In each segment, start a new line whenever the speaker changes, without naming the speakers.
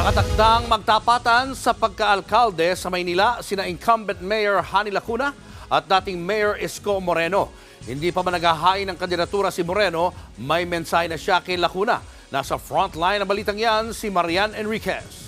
Nakatakdang magtapatan sa pagkaalkalde sa Maynila sina incumbent Mayor Hani Lacuna at dating Mayor Isko Moreno. Hindi pa man naghahain ng kandidatura si Moreno, may mensahe na siya kay Lacuna. Nasa frontline ng balitang yan si Marian Enriquez.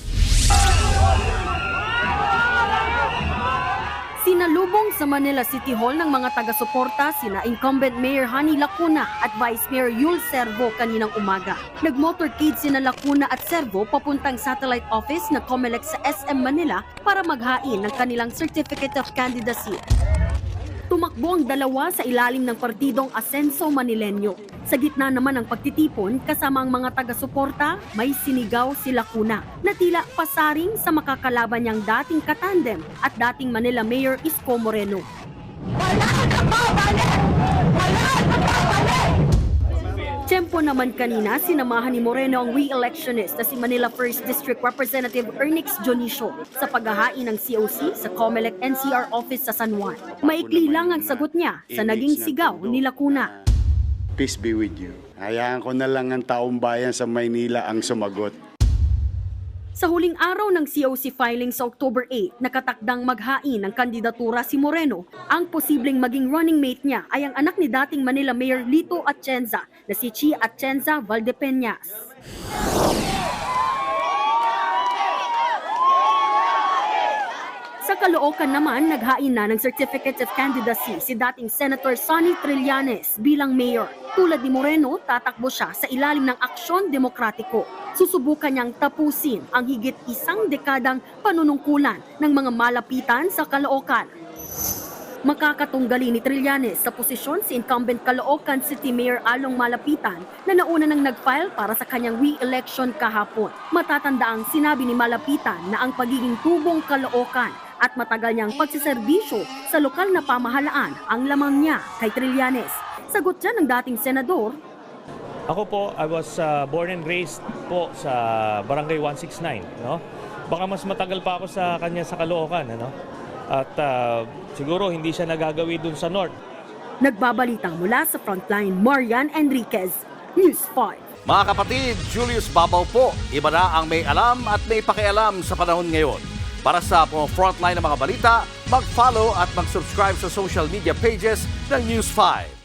Sinalubong sa Manila City Hall ng mga taga-suporta sina incumbent Mayor Hani Lacuna at Vice Mayor Yul Servo kaninang umaga. Nag-motorcade sina Lacuna at Servo papuntang satellite office na COMELEC sa SM Manila para maghain ng kanilang Certificate of Candidacy. Tumakbo ang dalawa sa ilalim ng partidong Asenso Manileño. Sa gitna naman ng pagtitipon, kasama ang mga taga-suporta, may sinigaw si Lacuna na tila pasaring sa makakalaban niyang dating katandem at dating Manila Mayor Isko Moreno. Tiyempo naman kanina, sinamahan ni Moreno ang re-electionist na si Manila 1st District Representative Ernix Jonicio sa paghahain ng COC sa COMELEC NCR office sa San Juan. Maikli lang ang sagot niya sa naging sigaw ni Lacuna.
Peace be with you. Hayaan ko na lang ang taong bayan sa Maynila ang sumagot.
Sa huling araw ng COC filing sa October 8, nakatakdang maghain ng kandidatura si Moreno. Ang posibleng maging running mate niya ay ang anak ni dating Manila Mayor Lito Atienza na si Chi Atienza Valdepeñas. Sa Caloocan naman, naghain na ng Certificate of Candidacy si dating Senator Sonny Trillanes bilang mayor. Tulad ni Moreno, tatakbo siya sa ilalim ng Aksyon Demokratiko. Susubukan niyang tapusin ang higit isang dekadang panunungkulan ng mga malapitan sa Caloocan. Makakatunggali ni Trillanes sa posisyon si incumbent Caloocan City Mayor Along Malapitan na nauna nang nag-file para sa kanyang re-election kahapon. Matatandaang sinabi ni Malapitan na ang pagiging tubong Caloocan at matagal niyang pagsiserbisyo sa lokal na pamahalaan ang lamang niya kay Trillanes. Sagot dyan ng dating senador,
ako po, I was born and raised po sa Barangay 169, no? Baka mas matagal pa ako sa kanya sa Caloocan, ano? At siguro hindi siya nagagawi dun sa North.
Nagbabalita mula sa frontline, Marian Enriquez, News 5.
Mga kapatid, Julius Babaw po. Iba na ang may alam at may pakialam sa panahon ngayon. Para sa frontline ng mga balita, mag-follow at mag-subscribe sa social media pages ng News 5.